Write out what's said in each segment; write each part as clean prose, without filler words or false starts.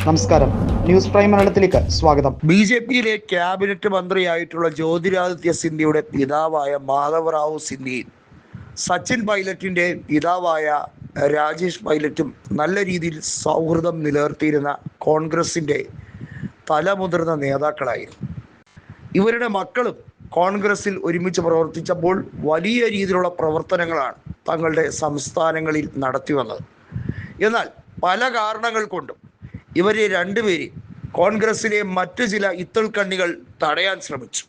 നമസ്കാരം, news prime മലയാളത്തിലേക്ക് സ്വാഗതം. ബി.ജെ.പിയിലെ ക്യാബിനറ്റ് മന്ത്രിയായിട്ടുള്ള ജ്യോതിരാദിത്യ സിന്ധ്യയുടെ പിതാവായ മാധവറാവു സിന്ധ്യയും സച്ചിൻ പൈലറ്റിന്റെ പിതാവായ രാജേഷ് പൈലറ്റും നല്ല രീതിയിൽ സൗഹൃദം നിലനിർത്തിയിരുന്ന കോൺഗ്രസിന്റെ തലമുതിർന്ന നേതാക്കളായിരുന്നു. ഇവരുടെ മക്കളും കോൺഗ്രസിൽ ഒരുമിച്ച് പ്രവർത്തിച്ചപ്പോൾ വലിയ രീതിയിലുള്ള പ്രവർത്തനങ്ങളാണ് തങ്ങളുടെ സംസ്ഥാനങ്ങളിൽ നടത്തി വന്നത്. എന്നാൽ പല കാരണങ്ങൾ കൊണ്ടും ഇവരെ രണ്ടുപേരെ കോൺഗ്രസിലെ മറ്റു ചില ഇത്തൾക്കണ്ണികൾ തടയാൻ ശ്രമിച്ചു.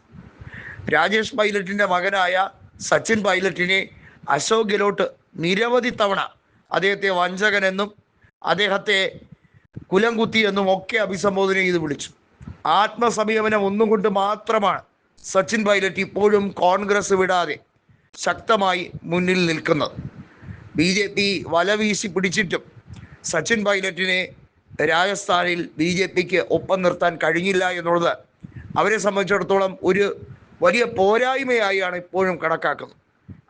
രാജേഷ് പൈലറ്റിൻ്റെ മകനായ സച്ചിൻ പൈലറ്റിനെ അശോക് ഗെഹ്ലോട്ട് നിരവധി തവണ അദ്ദേഹത്തെ വഞ്ചകനെന്നും അദ്ദേഹത്തെ കുലംകുത്തി എന്നും ഒക്കെ അഭിസംബോധന ചെയ്ത് വിളിച്ചു. ആത്മസംയമനം ഒന്നും കൊണ്ട് മാത്രമാണ് സച്ചിൻ പൈലറ്റ് ഇപ്പോഴും കോൺഗ്രസ് വിടാതെ ശക്തമായി മുന്നിൽ നിൽക്കുന്നത്. ബി.ജെ.പി വലവീശി പിടിച്ചിട്ടും സച്ചിൻ പൈലറ്റിനെ രാജസ്ഥാനിൽ ബി.ജെ.പിക്ക് ഒപ്പം നിർത്താൻ കഴിഞ്ഞില്ല എന്നുള്ളത് അവരെ സംബന്ധിച്ചിടത്തോളം ഒരു വലിയ പോരായ്മയായാണ് ഇപ്പോഴും കണക്കാക്കുന്നത്.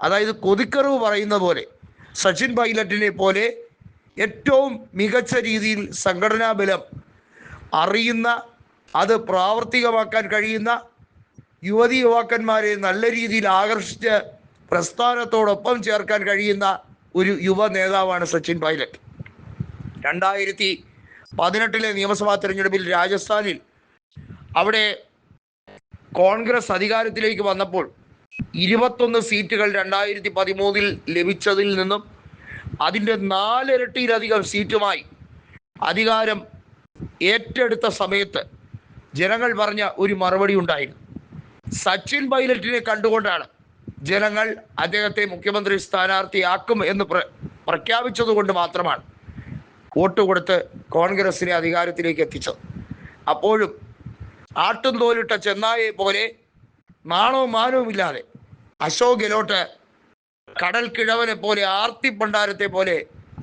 അതായത് കൊതിക്കറിവ് പറയുന്ന പോലെ സച്ചിൻ പൈലറ്റിനെ പോലെ ഏറ്റവും മികച്ച രീതിയിൽ സംഘടനാ ബലം അറിയുന്ന, അത് പ്രാവർത്തികമാക്കാൻ കഴിയുന്ന യുവതി യുവാക്കന്മാരെ നല്ല രീതിയിൽ ആകർഷിച്ച് പ്രസ്ഥാനത്തോടൊപ്പം ചേർക്കാൻ കഴിയുന്ന ഒരു യുവ നേതാവാണ് സച്ചിൻ പൈലറ്റ്. 2018 നിയമസഭാ തെരഞ്ഞെടുപ്പിൽ രാജസ്ഥാനിൽ അവിടെ കോൺഗ്രസ് അധികാരത്തിലേക്ക് വന്നപ്പോൾ 21 സീറ്റുകൾ 2013 ലഭിച്ചതിൽ നിന്നും അതിൻ്റെ 4 ഇരട്ടിയിലധികം സീറ്റുമായി അധികാരം ഏറ്റെടുത്ത സമയത്ത് ജനങ്ങൾ പറഞ്ഞ ഒരു മറുപടി ഉണ്ടായിരുന്നു. സച്ചിൻ പൈലറ്റിനെ കണ്ടുകൊണ്ടാണ് ജനങ്ങൾ അദ്ദേഹത്തെ മുഖ്യമന്ത്രി സ്ഥാനാർത്ഥിയാക്കും എന്ന് പ്രഖ്യാപിച്ചതുകൊണ്ട് മാത്രമാണ് വോട്ട് കൊടുത്ത് കോൺഗ്രസിനെ അധികാരത്തിലേക്ക് എത്തിച്ചത്. അപ്പോഴും ആട്ടും തോലിട്ട ചെന്നായെ പോലെ നാണവും മാനവും ഇല്ലാതെ അശോക് ഗെഹ്ലോട്ട് കടൽ കിഴവനെ പോലെ, ആർത്തിപ്പണ്ടാരത്തെ പോലെ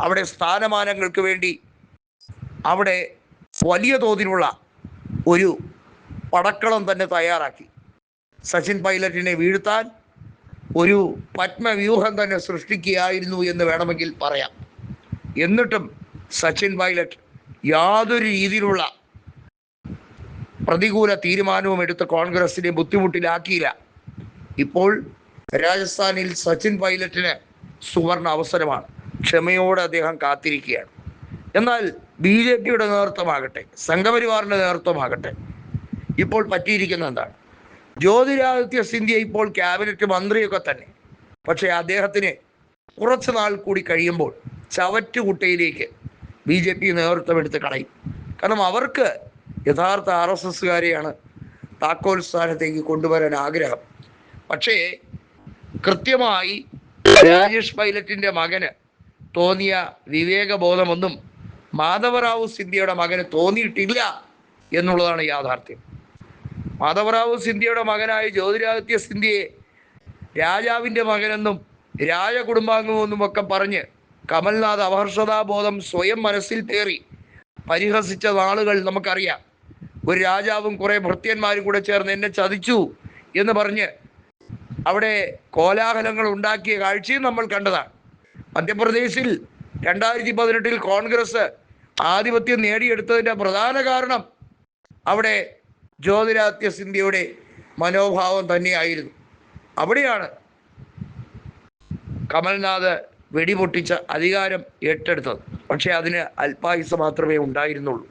അവിടെ സ്ഥാനമാനങ്ങൾക്ക് വേണ്ടി അവിടെ വലിയ തോതിലുള്ള ഒരു പടക്കളം തന്നെ തയ്യാറാക്കി. സച്ചിൻ പൈലറ്റിനെ വീഴ്ത്താൻ ഒരു പത്മവ്യൂഹം തന്നെ സൃഷ്ടിക്കുകയായിരുന്നു എന്ന് വേണമെങ്കിൽ പറയാം. എന്നിട്ടും സച്ചിൻ പൈലറ്റ് യാതൊരു രീതിയിലുള്ള പ്രതികൂല തീരുമാനവും എടുത്ത് കോൺഗ്രസിനെ ബുദ്ധിമുട്ടിലാക്കിയില്ല. ഇപ്പോൾ രാജസ്ഥാനിൽ സച്ചിൻ പൈലറ്റിന് സുവർണ അവസരമാണ്. ക്ഷമയോടെ അദ്ദേഹം കാത്തിരിക്കുകയാണ്. എന്നാൽ ബി.ജെ.പിയുടെ നേതൃത്വമാകട്ടെ, സംഘപരിവാറിൻ്റെ നേതൃത്വമാകട്ടെ, ഇപ്പോൾ പറ്റിയിരിക്കുന്ന എന്താണ്? ജ്യോതിരാദിത്യ സിന്ധ്യ ഇപ്പോൾ ക്യാബിനറ്റ് മന്ത്രിയൊക്കെ തന്നെ, പക്ഷേ അദ്ദേഹത്തിന് കുറച്ച് നാൾ കൂടി കഴിയുമ്പോൾ ചവറ്റുകുട്ടയിലേക്ക് ബി.ജെ.പി നേതൃത്വം എടുത്ത് കളയും. കാരണം അവർക്ക് യഥാർത്ഥ RSSകാരെയാണ് താക്കോൽ സ്ഥാനത്തേക്ക് കൊണ്ടുവരാൻ ആഗ്രഹം. പക്ഷേ കൃത്യമായി രാജേഷ് പൈലറ്റിൻ്റെ മകന് തോന്നിയ വിവേകബോധമൊന്നും മാധവറാവു സിന്ധ്യയുടെ മകന് തോന്നിയിട്ടില്ല എന്നുള്ളതാണ് യാഥാർത്ഥ്യം. മാധവറാവു സിന്ധ്യയുടെ മകനായ ജ്യോതിരാദിത്യ സിന്ധ്യയെ രാജാവിൻ്റെ മകനെന്നും രാജകുടുംബാംഗമെന്നും ഒക്കെ പറഞ്ഞ് കമൽനാഥ് അപഹർഷതാബോധം സ്വയം മനസ്സിൽ പേറി പരിഹസിച്ച നാളുകൾ നമുക്കറിയാം. ഒരു രാജാവും കുറേ ഭൃത്യന്മാരും കൂടെ ചേർന്ന് എന്നെ ചതിച്ചു എന്ന് പറഞ്ഞ് അവിടെ കോലാഹലങ്ങൾ ഉണ്ടാക്കിയ കാഴ്ചയും നമ്മൾ കണ്ടതാണ്. മധ്യപ്രദേശിൽ 2018 കോൺഗ്രസ് ആധിപത്യം നേടിയെടുത്തതിൻ്റെ പ്രധാന കാരണം അവിടെ ജ്യോതിരാദിത്യ സിന്ധ്യയുടെ മനോഭാവം തന്നെയായിരുന്നു. അവിടെയാണ് കമൽനാഥ് വെടിപൊട്ടിച്ച അധികാരം ഏറ്റെടുത്തത്. പക്ഷേ അതിന് അല്പായുസ് മാത്രമേ ഉണ്ടായിരുന്നുള്ളൂ.